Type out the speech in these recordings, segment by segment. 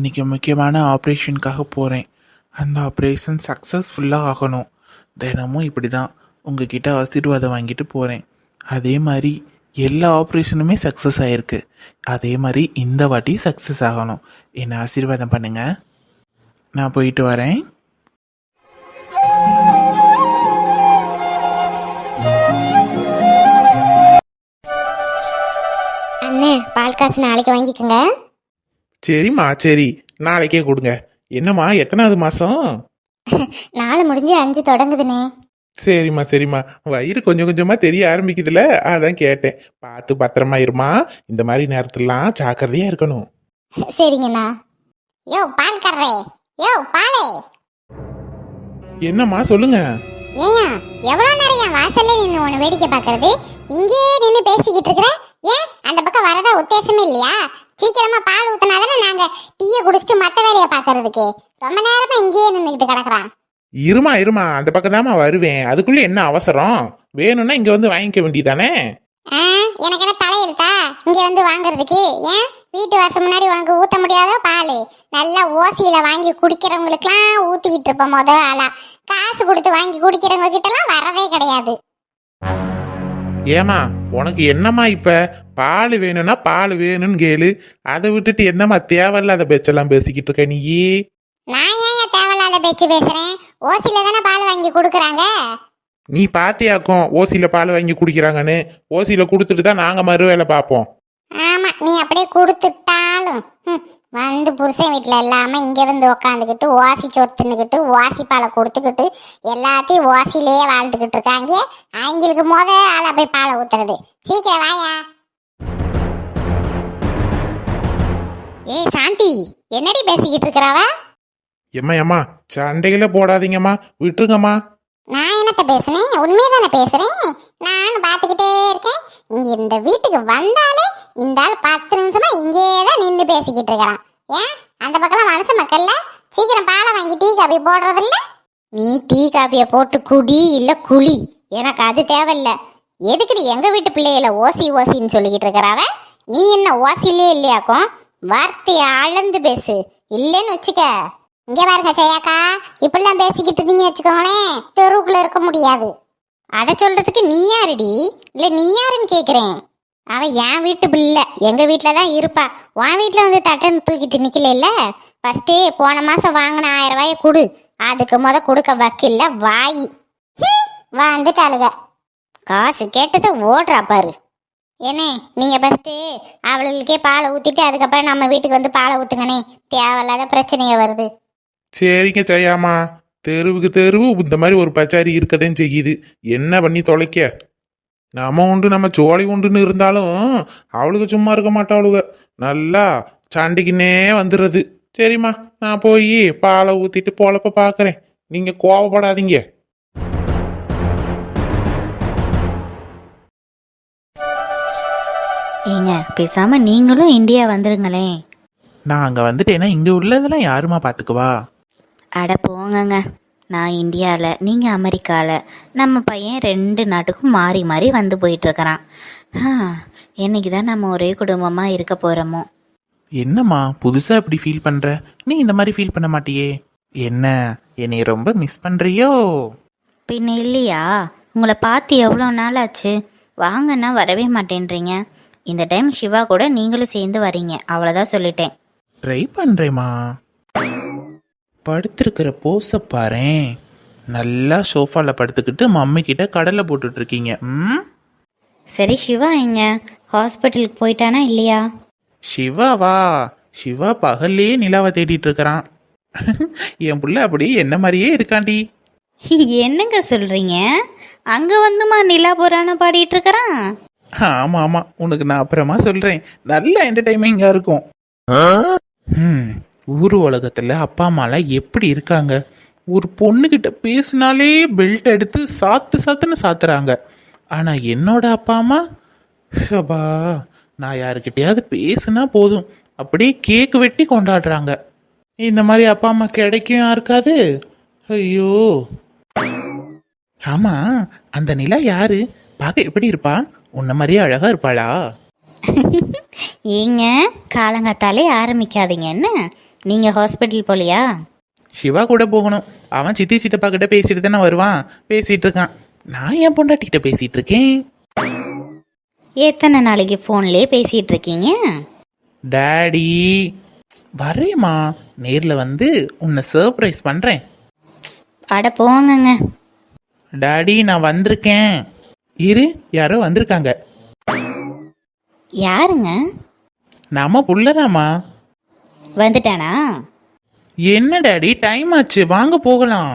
இன்றைக்கி முக்கியமான ஆப்ரேஷனுக்காக போகிறேன். அந்த ஆப்ரேஷன் சக்ஸஸ்ஃபுல்லாக ஆகணும். தினமும் இப்படி தான் உங்ககிட்ட ஆசீர்வாதம் வாங்கிட்டு போகிறேன். அதே மாதிரி எல்லா ஆப்ரேஷனுமே சக்ஸஸ் ஆகிருக்கு. அதே மாதிரி இந்த வாட்டி சக்ஸஸ் ஆகணும். என்னை ஆசீர்வாதம் பண்ணுங்க. நான் போயிட்டு வரேன். அண்ணே, பால் காசு நாளைக்கு வாங்கிக்கோங்க. சரிம்மா, சரி, நாளைக்கே கொடுங்க. என்னம்மா, எத்தனாவது மாதம்? 4 முடிஞ்சு 5 தொடங்குதுண்ணே. சரிம்மா, சரிம்மா, வயிறு கொஞ்சம் கொஞ்சமாக தெரிய ஆரம்பிக்குதுல, அதான் கேட்டேன். பார்த்து பத்திரமா இருமா. இந்த மாதிரி நேரத்துலலாம் ஜாக்கிரதையாக இருக்கணும். சரிங்கண்ணா. யோ பால் கர்றே, யோ பாலே. என்னம்மா, சொல்லுங்க. ஏயா எவ்வளோ நேரம் என் வாசல்ல நின்று உன்னை வேடிக்கை பார்க்கறது? இங்கேயே நின்று பேசிக்கிட்டு இருக்கிற. ஏன் அந்த பக்கம் வரதா உத்தேசமே இல்லையா? சீக்கிரமா பால் ஊத்தினாதானே நாங்க டீயை குடிச்சிட்டு மற்ற வேலையை பார்க்கறதுக்கு. ரொம்ப நேரமா இங்கேயே நின்றுக்கிட்டு கிடக்குறான். இருமா இருமா, அந்த பக்கம் தாம்மா வருவேன். அதுக்குள்ள என்ன அவசரம்? வேணும்னா இங்க வந்து வாங்கிக்க வேண்டியதானே. எனக்கு என்ன தலையெழுத்தா இங்க வந்து வாங்குறதுக்கு? ஏன் வீட்டு வாசல் முன்னாடி உனக்கு ஊத்த முடியாதோ பால்? நல்லா ஓசியில வாங்கி குடிக்கிறவங்களுக்குலாம் ஊத்திக்கிட்டு இருப்ப ஆளா. காசு கொடுத்து வாங்கி குடிக்கிறவங்க கிட்ட எல்லாம் வரவே கிடையாது. ஏமா, உனக்கு என்னம்மா இப்ப? பால் வேணும்னா பால் வேணும்னு கேளு. அதை விட்டுட்டு என்னம்மா தேவையில்லாத பேச்செல்லாம் பேசிக்கிட்டு இருக்க நீ? நான் ஏன் தேவையில்லாத பேச்சு பேசுறேன்? ஓசியில தானே பால் வாங்கி கொடுக்குறாங்க. நீ பாத்தியாக்கும் ஓசியில பால் வாங்கி குடிக்கிறாங்கன்னு. ஓசியில கொடுத்துட்டு தான் நாங்க மறு வேலை பார்ப்போம். ஆமா, நீ அப்படியே கொடுத்துட்டாலும் வந்து புருஷன் வீட்டுல இல்லாம இங்க வந்து உக்காந்துக்கிட்டு ஓசி சோறு தின்னுக்கிட்டு ஓசி பாலை கொடுத்துக்கிட்டு எல்லாத்தையும் ஓசிலேயே வாழ்ந்துக்கிட்டு இருக்காங்க. அவங்களுக்கு ஆளா போய் பாலை ஊத்துறது. சீக்கிரம் வாயா. ஏய் சாந்தி, என்னடி பேசிக்கிட்டு இருக்கிறாவ? ஏம்மா சண்டையில போடாதீங்கம்மா, விட்டுருங்கம்மா. நான் என்னத்த பேசுனேன்? உண்மைதானே பேசுறேன். நான் பாத்துக்கிட்டே இருக்கேன். இங்க இந்த வீட்டுக்கு வந்தாலே இந்த ஆள் 10 நிமிஷமா இங்கேதான் நின்று பேசிக்கிட்டு இருக்கிறான். ஏன் அந்த பக்கம் மனசு மக்கள்ல சீக்கிரம் பாலை வாங்கி டீ காபி போடுறது இல்ல? நீ டீ காபியை போட்டு குடி இல்ல குழி, எனக்கு அது தேவையில்ல. எதுக்குடி எங்க வீட்டு பிள்ளையில ஓசி ஓசின்னு சொல்லிக்கிட்டு இருக்கிறாவ? நீ என்ன ஓசிலே இல்லையாக்கும்? வார்த்தையை அளந்து பேசு, இல்லைன்னு வச்சுக்க. இங்க பாருங்க செய்யாக்கா, இப்படிலாம் பேசிக்கிட்டு இருந்தீங்கன்னு வச்சுக்கோங்களேன், தெருவுக்குள்ள இருக்க முடியாது. அதை சொல்றதுக்கு நீ யாருடி? இல்ல நீ யாருன்னு கேக்குறேன். அவ என் வீட்டு பிள்ளை, எங்க வீட்டுல தான் இருப்பா. உன் வீட்டுல வந்து தட்டன்னு தூக்கிட்டு நிக்கல இல்ல. ஃபர்ஸ்டே போன மாசம் வாங்கின 1000 ரூபாய கொடு. அதுக்கு கொடுக்க வக்கில்ல வாயி. வந்துட்டாளுக. காசு கேட்டதை ஓடுறா பாரு. ஏனே, நீங்க ஃபர்ஸ்ட் அவளுக்கே பாலை ஊத்திட்டு அதுக்கப்புறம் நம்ம வீட்டுக்கு வந்து பாலை ஊத்துங்கனே. தேவையில்லாத பிரச்சனைய வருது. சரிங்க ஜெயாமா, தெருவுக்கு தெருவு இந்த மாதிரி ஒரு பச்சாரி இருக்கதான் செய்யுது. என்ன பண்ணி தொலைக்க? நம்ம உண்டு நம்ம ஜோலி உண்டுன்னு இருந்தாலும் அவளுக்கு சும்மா இருக்க மாட்டாளுங்க. நல்லா சண்டைக்குன்னே வந்துடுறது. சரிம்மா, நான் போய் பாலை ஊத்திட்டு பொழப்ப பாக்குறேன். நீங்க கோவப்படாதீங்க. ஏங்க, பேசாம நீங்களும் இந்தியா வந்துருங்களேன். நான் அங்க வந்துட்டேன்னா இங்க உள்ளதெல்லாம் யாருமா பாத்துக்குவா? அட போங்கங்க, நான் இந்தியாவில், நீங்கள் அமெரிக்காவில். நம்ம பையன் 2 நாட்டுக்கும் மாறி மாறி வந்து போயிட்டுருக்கிறான். என்னைக்கு தான் நம்ம ஒரே குடும்பமாக இருக்க போகிறோமோ? என்னம்மா புதுசாக இப்படி ஃபீல் பண்ணுற? நீ இந்த மாதிரி ஃபீல் பண்ண மாட்டியே. என்ன, என்னை ரொம்ப மிஸ் பண்ணுறியோ? பின்ன இல்லையா? உங்களை பார்த்து எவ்வளோ நாள் ஆச்சு. வாங்கன்னா வரவே மாட்டேன்றீங்க. இந்த டைம் சிவா கூட நீங்களும் சேர்ந்து வரீங்க, அவ்வளோதான் சொல்லிட்டேன். ட்ரை பண்ணுறேம்மா. படுத்திருக்கிற போஸை பாரேன். நல்லா சோஃபாவில் படுத்துக்கிட்டு மம்மி கிட்ட கடலை போட்டுட்டு இருக்கீங்க. சரி, சிவா எங்க? ஹாஸ்பிட்டலுக்கு போயிட்டானா இல்லையா? சிவாவா? சிவா பகல்லே நிலாவை தேடிட்டு இருக்கிறான். என் புள்ள அப்படி என்ன மாதிரியே இருக்காண்டி. என்னங்க சொல்றீங்க? அங்க வந்துமா நிலா புராணம் பாடிட்டு இருக்கிறான்? ஆமா ஆமா, உனக்கு நான் அப்புறமா சொல்றேன். நல்ல என்டர்டைன்மெண்டா இருக்கும். ஊர் உலகத்துல அப்பா அம்மாலாம் எப்படி இருக்காங்க? ஒரு பொண்ணுகிட்ட பேசினாலே பெல்ட் எடுத்து சாத்துன்னு சாத்துறாங்க. ஆனா என்னோட அப்பா அம்மா, ஷபா, நான் யாருக்கிட்டையாவது பேசுனா போதும் அப்படியே கேக் வெட்டி கொண்டாடுறாங்க. இந்த மாதிரி அப்பா அம்மா கிடைக்கும் யாருக்காது? ஐயோ. ஆமா, அந்த நிலா யாரு? பார்க்க எப்படி இருப்பா? உன்ன மாதிரியே அழகா இருப்பாளா? ஏங்க, காலங்காத்தாலே ஆரம்பிக்காதீங்க. என்ன நீங்கள் ஹாஸ்பிட்டல் போகலையா? சிவா கூட போகணும். அவன் சித்தி சித்தப்பா கிட்ட பேசிட்டு தானே வருவான். பேசிட்டு இருக்கான். நான் என் பொண்டாட்டிகிட்ட பேசிட்டு இருக்கேன். எத்தனை நாளைக்கு ஃபோன்லேயே பேசிகிட்டு இருக்கீங்க? டாடி வரேம்மா, நேரில் வந்து உன்னை சர்ப்ரைஸ் பண்ணுறேன். அட போங்கங்க. டாடி நான் வந்திருக்கேன். இரு, யாரோ வந்திருக்காங்க. யாருங்க? நம்ம புள்ளதாம்மா. வந்துட்டானா? என்ன டாடி, டைம் ஆச்சு, வாங்க போகலாம்.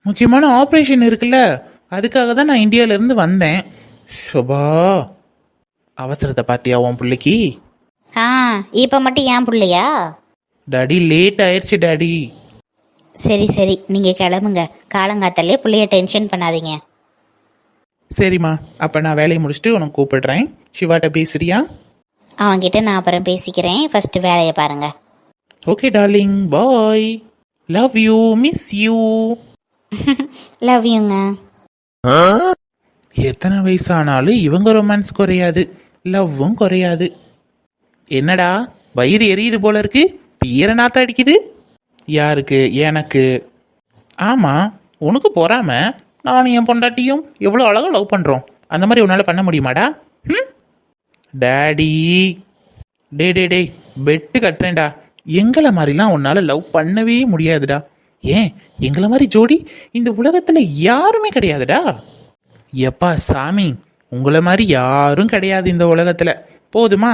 முக்கியமான ஆப்ரேஷன் இருக்குல்ல, அதுக்காக தான் நான் இந்தியாவிலேருந்து வந்தேன். சுபா, அவசரத்தை பார்த்தியா உன் பிள்ளைக்கு? ஆ, இப்போ மட்டும் ஏன் பிள்ளையா? டாடி லேட் ஆயிடுச்சு டாடி. சரி சரி, நீங்கள் கிளம்புங்க. காலங்காத்தாலே பிள்ளைய டென்ஷன் பண்ணாதீங்க. சரிம்மா, அப்போ நான் வேலையை முடிச்சுட்டு உனக்கு கூப்பிடுறேன். சிவாட்ட பேசுறியா? அவன்கிட்ட நான் அப்புறம் பேசிக்கிறேன். ஃபஸ்ட்டு வேலையை பாருங்கள். Okay darling, bye. Love you, miss you. Love யூங்க. எத்தனை வயசானாலும் இவங்க ரொமான்ஸ் குறையாது, லவ்வும் குறையாது. என்னடா வயிறு எரியுது போல இருக்கு, தீர நாத்த அடிக்குது. யாருக்கு? எனக்கு. ஆமாம், உனக்கு பொறாம. நானும் என் பொண்டாட்டியும் எவ்வளோ அழகாக லவ் பண்ணுறோம். அந்த மாதிரி உன்னால் பண்ண முடியுமாடா? ம் டாடி, டே டே டே பெட்டு கட்டுறேன்டா. எங்களை மாதிரிலாம் உன்னால் லவ் பண்ணவே முடியாதுடா. ஏன், எங்களை மாதிரி ஜோடி இந்த உலகத்தில் யாருமே கிடையாதுடா. எப்பா சாமி, உங்களை மாதிரி யாரும் கிடையாது இந்த உலகத்தில். போதுமா?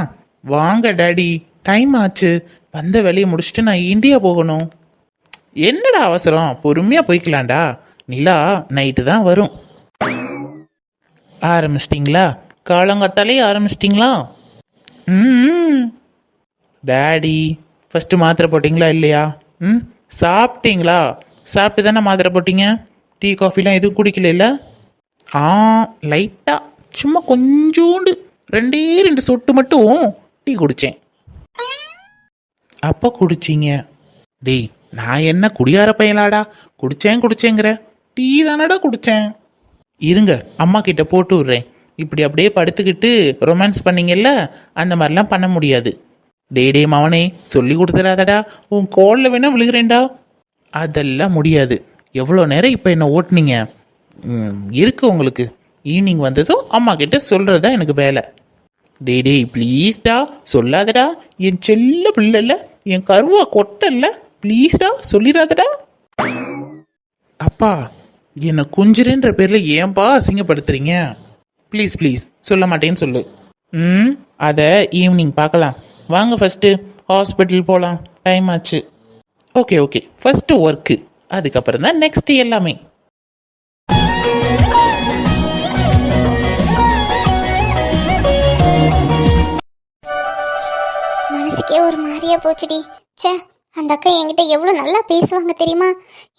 வாங்க டாடி, டைம் ஆச்சு. வந்த வேலையை முடிச்சுட்டு நான் இந்தியா போகணும். என்னடா அவசரம், பொறுமையாக போய்க்கலாம்டா. நிலா நைட்டு தான் வரும். ஆரம்பிச்சிட்டிங்களா? காலங்காத்தாலே ஆரம்பிச்சிட்டிங்களா? ம் டாடி, ஃபஸ்ட்டு மாத்திரை போட்டிங்களா இல்லையா? சாப்பிட்டீங்களா? சாப்பிட்டு தானே மாத்திரை போட்டிங்க. டீ காஃபிலாம் எதுவும் குடிக்கல? ஆ, லைட்டாக சும்மா கொஞ்சோண்டு 2 சொட்டு மட்டும் டீ குடித்தேன். அப்போ குடிச்சிங்க? டேய், நான் என்ன குடியார பையலாடா? குடிச்சேங்கிற டீ தானடா குடித்தேன். இருங்க, அம்மா கிட்ட போட்டு விட்றேன். இப்படி அப்படியே படுத்துக்கிட்டு ரொமான்ஸ் பண்ணீங்கல்ல, அந்த மாதிரிலாம் பண்ண முடியாது. டே மவனே, சொல்லி கொடுத்துடாதடா, உன் கோலில் வேணா விழுகிறேன்டா. அதெல்லாம் முடியாது. எவ்வளோ நேரம் இப்போ என்ன ஓட்டுனீங்க? இருக்கு உங்களுக்கு. ஈவினிங் வந்ததும் அம்மா கிட்ட சொல்கிறது தான் எனக்கு வேலை. டே ப்ளீஸ்டா, சொல்லாதடா. என் செல்ல பிள்ளைல, என் கருவா கொட்டல்ல, ப்ளீஸ்டா சொல்லிடாதடா. அப்பா, என்னை குஞ்சிரன்ற பேரில் ஏன்பா அசிங்கப்படுத்துறீங்க? ப்ளீஸ் ப்ளீஸ், சொல்ல மாட்டேன்னு சொல்லு. அதை ஈவினிங் பார்க்கலாம். வாங்க ஃபஸ்ட்டு ஹாஸ்பிட்டல் போகலாம், டைம் ஆச்சு. ஓகே ஓகே, ஃபஸ்ட்டு ஒர்க்கு, அதுக்கப்புறம் தான் நெக்ஸ்ட் எல்லாமே. மனசுக்கே ஒரு மாதிரியா போச்சுடி. ச்சே, அந்த அக்கா என்கிட்ட எவ்வளோ நல்லா பேசுவாங்க தெரியுமா?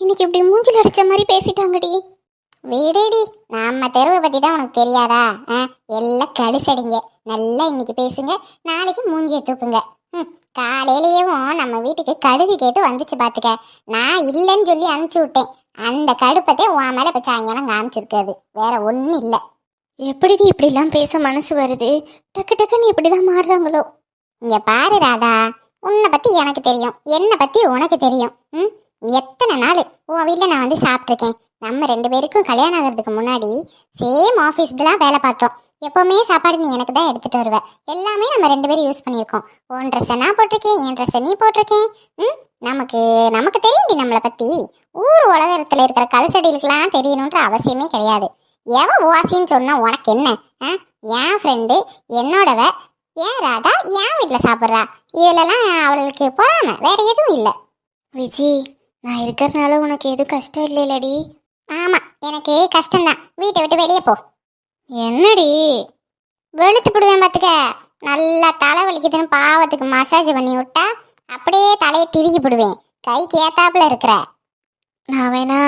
இன்னைக்கு இப்படி மூஞ்சில் அடிச்ச மாதிரி பேசிட்டாங்கடி. வீடேடி, நம்ம தெருவை பற்றி தான் உனக்கு தெரியாதா? எல்லாம் கழுசடிங்க. நல்லா இன்னைக்கு பேசுங்க, நாளைக்கு மூஞ்சியை தூக்குங்க. காலையிலேயும் நம்ம வீட்டுக்கு கடுகு கேட்டு வந்துச்சு பார்த்துக்க. நான் இல்லைன்னு சொல்லி அனுப்பிச்சி விட்டேன். அந்த கடுப்பத்தை உன் மேலே இப்போ சாயங்காலம் காமிச்சிருக்காது, வேற ஒன்றும் இல்லை. எப்படிடி இப்படிலாம் பேச மனசு வருது? டக்கு டக்குன்னு இப்படி தான் மாறுறாங்களோ. இங்கே பாரு ராதா, உன்னை பற்றி எனக்கு தெரியும், என்னை பற்றி உனக்கு தெரியும். எத்தனை நாள் உன் வீட்டில் நான் வந்து சாப்பிட்ருக்கேன். நம்ம 2 பேருக்கும் கல்யாணம் ஆகிறதுக்கு முன்னாடி சேம் ஆஃபீஸ்க்கு தான் வேலை பார்த்தோம். எப்போவுமே சாப்பாடு நீ எனக்கு தான் எடுத்துகிட்டு வருவேன். எல்லாமே நம்ம 2 பேரும் யூஸ் பண்ணியிருக்கோம். உன் ட்ரெஸ்ஸை நான் போட்டிருக்கேன், என் ட்ரெஸ்ஸை நீ போட்டிருக்கேன். நமக்கு தெரியும்டி நம்மளை பற்றி. ஊர் உலகத்தில் இருக்கிற கல்சடிகளுக்கெல்லாம் தெரியணுன்ற அவசியமே கிடையாது. எவன் வாசின்னு சொன்னா உனக்கு என்ன? என் ஃப்ரெண்டு, என்னோடவ, ஏன் ராதா என் வீட்டில் சாப்பிட்றா. இதுலலாம் அவளுக்கு பொறாம, வேற எதுவும் இல்லை. விஜி, நான் இருக்கிறதுனால உனக்கு எதுவும் கஷ்டம் இல்லைல்லடி? ஆமாம், எனக்கு கஷ்டம்தான். வீட்டை விட்டு வெளியே போ. என்னடி, வெளுத்து போடுவேன் பார்த்துக்க. நல்லா தலை வலிக்குதுன்னு பாவத்துக்கு மசாஜ் பண்ணி விட்டா அப்படியே தலையை திருகி போடுவேன். கைக்கு ஏத்தாப்புல இருக்கிற. நான் வேணா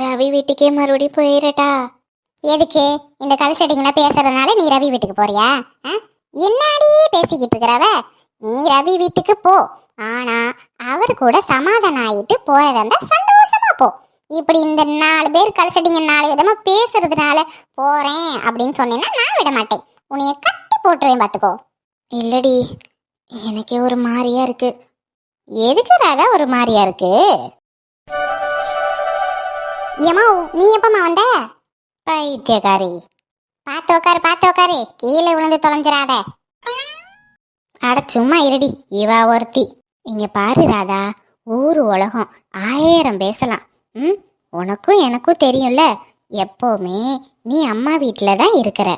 ரவி வீட்டுக்கே மறுபடியும் போயிடட்டா? எதுக்கு? இந்த கல்சடிங்களா பேசுறதுனால நீ ரவி வீட்டுக்கு போறியா? என்னாடி பேசிக்கிட்டு இருக்கிறவ? நீ ரவி வீட்டுக்கு போ, ஆனா அவர் கூட சமாதானம் ஆயிட்டு போறதா இருந்தா சந்தோஷமா போ. இப்படி இந்த 4 பேர் கல்சடிங்க 4 விதமா பேசுறதுனால போறேன் அப்படின்னு சொன்னேன்னா நான் விட மாட்டேன். உன்னைய கட்டி போட்டுருவேன் பார்த்துக்கோ. இல்லடி, எனக்கே ஒரு மாதிரியா இருக்கு. எதுக்கு ராதா ஒரு மாதிரியா இருக்கு? ஏமா நீ எப்பமா வந்த? பைத்தியக்காரி, பார்த்து உக்காரு கீழே விழுந்து தொலைஞ்சிராத. அட சும்மா இருடி, இவ ஒருத்தி. இங்க பாரு ராதா, ஊரு உலகம் 1000 பேசலாம். உனக்கும் எனக்கும் தெரியும்ல, எப்போவுமே நீ அம்மா வீட்டில் தான் இருக்கிற.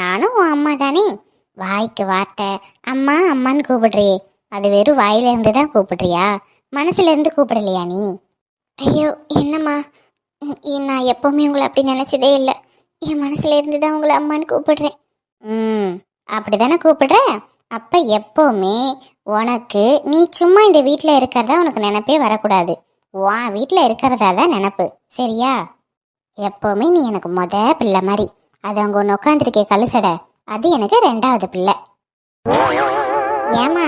நானும் உன் அம்மா தானே. வாய்க்கு வார்த்தை அம்மா அம்மான்னு கூப்பிடுறியே, அது வெறும் வாயில இருந்து தான் கூப்பிடுறியா, மனசுல இருந்து கூப்பிடலையா நீ? ஐயோ என்னம்மா, நான் எப்பவுமே உங்களை அப்படி நினைச்சதே இல்லை. என் மனசுல இருந்து தான் உங்களை அம்மான்னு கூப்பிடுறேன். அப்படிதானே கூப்பிடுற? அப்ப எப்பவுமே உனக்கு நீ சும்மா இந்த வீட்டில் இருக்கிறதா உனக்கு நினைப்பே வரக்கூடாது. உன் வீட்டில் இருக்கிறதா தான் நினப்பு, சரியா? எப்பவுமே நீ எனக்கு பிள்ளை மாதிரி. அது அங்கே ஒன்று உட்காந்துருக்கே கழுசடை, அது எனக்கு 2வது பிள்ளை. ஏமா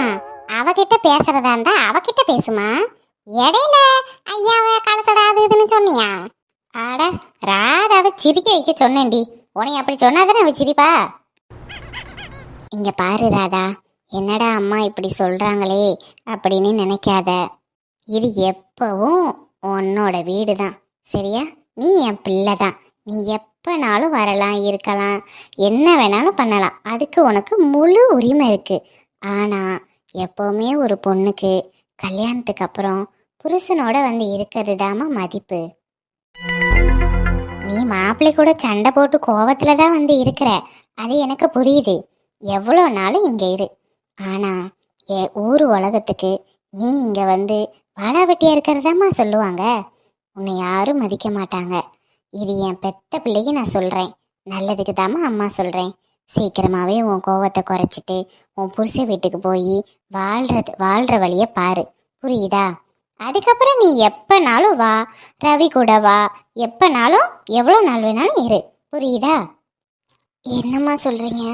அவகிட்ட பேசுறதா இருந்தா அவகிட்ட பேசுமா, இடையில ஐயாவை கழுசடை அது இதுன்னு சொன்னியா? ஆட ராதாவை சிரிக்க வைக்க சொன்னேன்டி, உனைய அப்படி சொன்னாதானே அவ சிரிப்பா. இங்க பாரு ராதா, என்னடா அம்மா இப்படி சொல்றாங்களே அப்படின்னு நினைக்காத. இது எப்பவும் உன்னோட வீடு தான், சரியா? நீ என் பிள்ளை தான். நீ எப்பனாலும் வரலாம், இருக்கலாம், என்ன வேணாலும் பண்ணலாம். அதுக்கு உனக்கு முழு உரிமை இருக்கு. ஆனா எப்பவுமே ஒரு பொண்ணுக்கு கல்யாணத்துக்கு அப்புறம் புருஷனோட வந்து இருக்கிறது தாமா மதிப்பு. நீ மாப்பிள்ளை கூட சண்டை போட்டு கோவத்துல தான் வந்து இருக்கிற, அது எனக்கு புரியுது. எவ்வளோ நாளும் இங்க இரு. ஆனா என் ஊர் உலகத்துக்கு நீ இங்க வந்து வாழாவட்டியா இருக்கிறதாம்மா சொல்லுவாங்க. உன்னை யாரும் மதிக்க மாட்டாங்க. இது என் பெத்த பிள்ளைக்கு நான் சொல்றேன், நல்லதுக்கு தாம்மா அம்மா சொல்றேன். சீக்கிரமாவே உன் கோவத்தை குறைச்சிட்டு உன் புருஷ வீட்டுக்கு போய் வாழ்ற வழிய பாரு, புரியுதா? அதுக்கப்புறம் நீ எப்பனாலும் வா, ரவி கூட வா, எப்பனாலும் எவ்வளோ நாள் வேணாலும் இரு, புரியுதா? என்னம்மா சொல்றீங்க?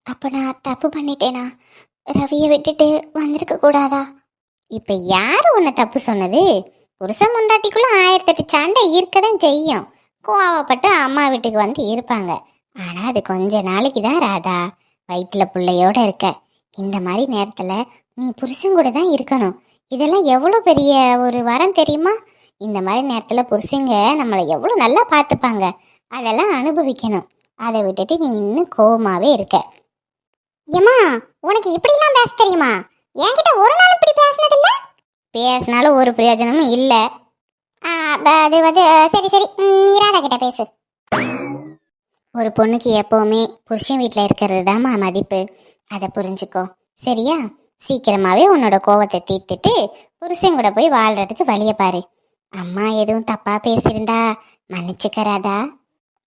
அப்ப நான் தப்பு பண்ணிட்டேனா? ரவியை விட்டுட்டு வந்திருக்க கூடாதா? இப்ப யாரு உன்னை தப்பு சொன்னது? புருஷன் முண்டாட்டிக்குள்ள 1008 சண்டை இருக்கதான் செய்யும். கோவப்பட்டு அம்மா வீட்டுக்கு வந்து இருப்பாங்க. ஆனா அது கொஞ்ச நாளைக்கு தான் ராதா. வயிற்றுல பிள்ளையோட இருக்க இந்த மாதிரி நேரத்துல நீ புருஷன் கூட தான் இருக்கணும். இதெல்லாம் எவ்வளோ பெரிய ஒரு வரம் தெரியுமா? இந்த மாதிரி நேரத்துல புருஷங்க நம்மளை எவ்வளோ நல்லா பார்த்துப்பாங்க, அதெல்லாம் அனுபவிக்கணும். அதை விட்டுட்டு நீ இன்னும் கோவமாவே இருக்க. ஏமா உனக்கு இப்படிலாம் பேச தெரியுமா? என்கிட்ட ஒரு நாள் இப்படி பேசினது இல்ல. பேசினாலும் ஒரு பிரயோஜனமும் இல்லை. அது வந்து சரி சரி, நீ ராதா கிட்ட பேசு. ஒரு பொண்ணுக்கு எப்பவுமே புருஷன் வீட்டில் இருக்கிறது தாம்மா மதிப்பு, அதை புரிஞ்சுக்கோ, சரியா? சீக்கிரமாவே உன்னோட கோவத்தை தீர்த்துட்டு புருஷன் கூட போய் வாழ்றதுக்கு வழிய பாரு. அம்மா எதுவும் தப்பா பேசியிருந்தா மன்னிச்சுக்கறாதா?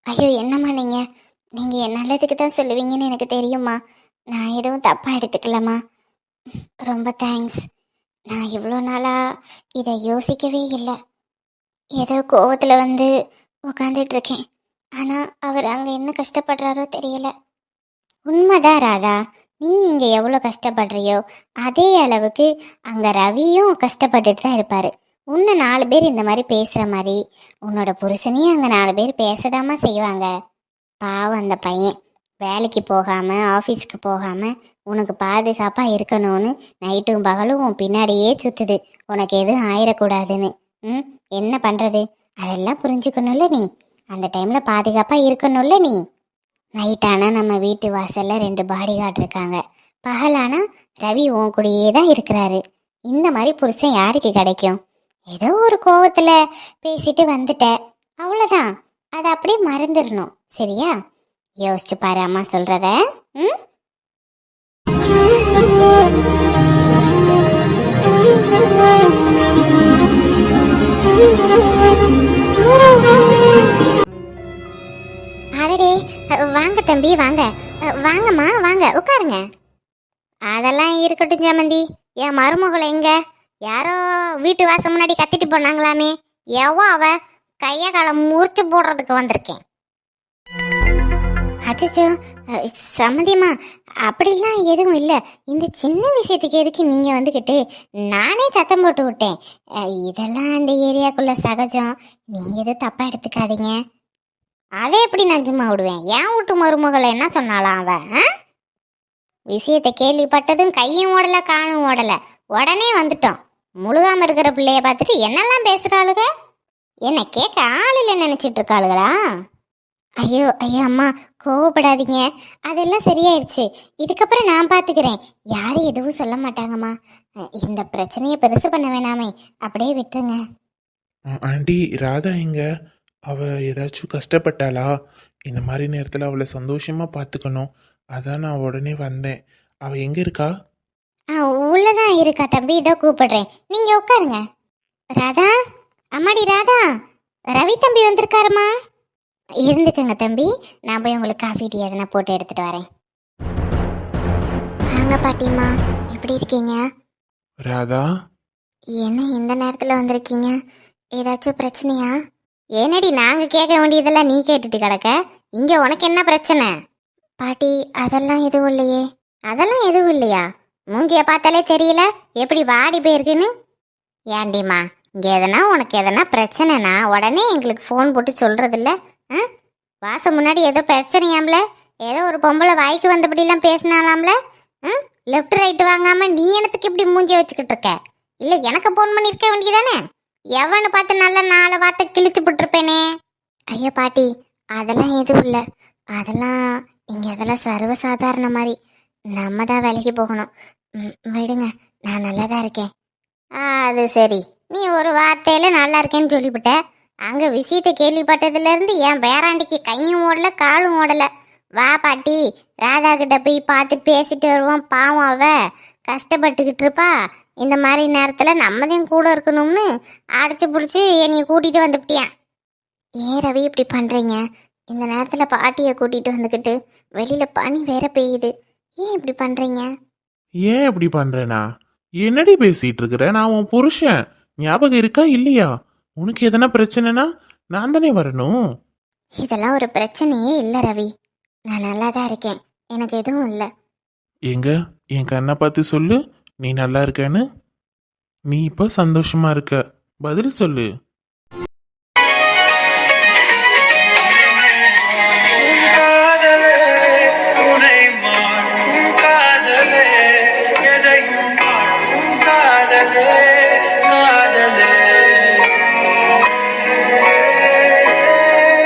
ஐயோ என்னம்மா நீங்க என் நல்லதுக்கு தான் சொல்லுவீங்கன்னு எனக்கு தெரியுமா. நான் எதுவும் தப்பா எடுத்துக்கலம்மா. ரொம்ப தேங்க்ஸ். நான் இவ்வளோ நாளா இதை யோசிக்கவே இல்லை. ஏதோ கோவத்தில் வந்து உட்காந்துட்டு இருக்கேன். ஆனால் அவர் அங்கே என்ன கஷ்டப்படுறாரோ தெரியல. உண்மைதான் ராதா, நீ இங்கே எவ்வளோ கஷ்டப்படுறியோ அதே அளவுக்கு அங்கே ரவியும் கஷ்டப்பட்டுட்டு தான் இருப்பார். உன்னை 4 பேர் இந்த மாதிரி பேசுகிற மாதிரி உன்னோட புருஷனையும் அங்கே 4 பேர் பேசதாமா செய்வாங்க. பாவம் அந்த பையன் வேலைக்கு போகாமல் ஆஃபீஸுக்கு போகாமல் உனக்கு பாதுகாப்பாக இருக்கணும்னு நைட்டும் பகலும் உன் பின்னாடியே சுற்றுது, உனக்கு எதுவும் ஆயிடக்கூடாதுன்னு. என்ன பண்ணுறது? அதெல்லாம் புரிஞ்சுக்கணும்ல நீ. அந்த டைமில் பாதுகாப்பாக இருக்கணும்ல நீ. நைட்டானா நம்ம வீட்டு வாசலில் 2 பாடி கார்டு இருக்காங்க, பகலானா ரவி உன் கூடயே தான் இருக்கிறாரு. இந்த மாதிரி புருஷன் யாருக்கு கிடைக்கும்? ஏதோ ஒரு கோவத்தில் பேசிட்டு வந்துட்ட, அவ்வளோதான். அதை அப்படியே மறந்துடணும், சரியா? யோசிச்சு பாரு அம்மா சொல்கிறத. அடடே, வாங்க தம்பி, வாங்க வாங்கம்மா, வாங்க உட்காருங்க. அதெல்லாம் இருக்கட்டும் ஜமந்தி, என் மருமகளை எங்க? யாரோ வீட்டு வாசல் முன்னாடி கத்திட்டு போனாங்களாமே, எவ்வளோ அவ கையை காலை முறிச்சு போடுறதுக்கு வந்திருக்கேன். அச்சோ சம்மதியம்மா, அப்படிலாம் எதுவும் இல்லை. இந்த சின்ன விஷயத்துக்கு எதுக்கு நீங்கள் வந்துக்கிட்டு? நானே சத்தம் போட்டு விட்டேன். இதெல்லாம் அந்த ஏரியாக்குள்ள சகஜம், நீங்கள் எதுவும் தப்பாக எடுத்துக்காதீங்க. அதை எப்படி நான் சும்மா விடுவேன்? என் வீட்டு மருமகளை என்ன சொன்னாலாம் அவ? விஷயத்தை கேள்விப்பட்டதும் கையும் ஓடல காலும் ஓடல, உடனே வந்துட்டோம். முழுகாம இருக்கிற பிள்ளைய பார்த்துட்டு என்னெல்லாம் பேசுறாளுக? என்ன கேட்க ஆள் இல்லை நினைச்சிட்டு இருக்காளுகளா? ஐயோ ஐயோ அம்மா, கோவப்படாதீங்க. அதெல்லாம் சரியாயிருச்சு. இதுக்கப்புறம் நான் பார்த்துக்கிறேன். யாரும் எதுவும் சொல்ல மாட்டாங்கம்மா. இந்த பிரச்சனையை பெருசு பண்ண வேணாமே, அப்படியே விட்டுருங்க. ஆண்டி ராதா எங்க? அவ ஏதாச்சும் கஷ்டப்பட்டாளா? இந்த மாதிரி நேரத்தில் அவளை சந்தோஷமா பார்த்துக்கணும். அதான் நான் உடனே வந்தேன். அவ எங்க இருக்கா? உள்ளதான் இருக்கா தம்பி, இதோ கூப்பிடுறேன், நீங்க உட்காருங்க. ராதா, அம்மாடி ராதா, ரவி தம்பி வந்திருக்காருமா. இருந்துக்கங்க தம்பி, நான் போய் உங்களுக்கு காஃபி டீ எதனா போட்டு எடுத்துட்டு வரேன். வாங்க பாட்டிம்மா, எப்படி இருக்கீங்க? ராதா, என்ன இந்த நேரத்தில் வந்திருக்கீங்க? ஏதாச்சும் பிரச்சனையா? ஏனடி நாங்க கேட்க வேண்டியதெல்லாம் நீ கேட்டுட்டு கிடக்க? இங்க உனக்கு என்ன பிரச்சனை? பாட்டி, அதெல்லாம் எதுவும் இல்லையே. அதெல்லாம் எதுவும் இல்லையா? மூஞ்சிய பார்த்தாலே தெரியல எப்படி வாடி போயிருக்குன்னு. ஏண்டிம்மா, இங்க எதனா உனக்கு எதனா பிரச்சனைனா உடனே எங்களுக்கு ஃபோன் போட்டு சொல்றதில்ல? வாசம் முன்னாடி ஏதோ பிரச்சனையாம்ல, ஏதோ ஒரு பொம்பளை வாய்க்கு வந்தபடிலாம் பேசினாலாம்ல. லெஃப்ட் ரைட்டு வாங்காம நீ எனக்கு இப்படி மூஞ்சிய வச்சுக்கிட்டு இருக்க? இல்லை எனக்கு ஃபோன் பண்ணியிருக்க வேண்டியதானே? எவனு பார்த்து நல்ல 4 வார்த்தை கிழிச்சு போட்டிருப்பேனே. ஐயோ பாட்டி, அதெல்லாம் எதுவும் இல்லை. அதெல்லாம் இங்கே அதெல்லாம் சர்வசாதாரண மாதிரி. நம்ம தான் வேலைக்கு போகணும். விடுங்க, நான் நல்லா தான் இருக்கேன். அது சரி, நீ ஒரு வார்த்தையில் நல்லா இருக்கேன்னு சொல்லிவிட்ட. அங்கே விஷயத்தை கேள்விப்பட்டதுலேருந்து என் பேராண்டிக்கு கையும் ஓடலை காலும் ஓடலை. வா பாட்டி, ராதா கிட்ட போய் பார்த்து பேசிட்டு வருவோம். பாவம், அவ கஷ்டப்பட்டுக்கிட்டு இருப்பா. இந்த மாதிரி நேரத்தில் நம்மதையும் கூட இருக்கணும்னு அடிச்சு பிடிச்சி என்னைய கூட்டிகிட்டு வந்துவிட்டியான். ஏன் ரவி இப்படி பண்ணுறீங்க? இந்த நேரத்தில் பாட்டியை கூட்டிகிட்டு வந்துக்கிட்டு வெளியில் பனி வேற பெய்யுது. ஏன் இப்படி பண்ணுறீங்க? ஏன் இப்படி பண்றேனா? என்னடி பேசிட்டு இருக்கிற? நான் உன் புருஷன், ஞாபகம் இருக்கா இல்லையா? உனக்கு எதனா பிரச்சனைனா நான் தானே வரணும். இதெல்லாம் ஒரு பிரச்சனையே இல்லை ரவி, நான் நல்லா தான் இருக்கேன், எனக்கு எதுவும் இல்லை. எங்க என் கண்ணை பார்த்து சொல்லு, நீ நல்லா இருக்கேன்னு. நீ இப்போ சந்தோஷமா இருக்க, பதில் சொல்லு.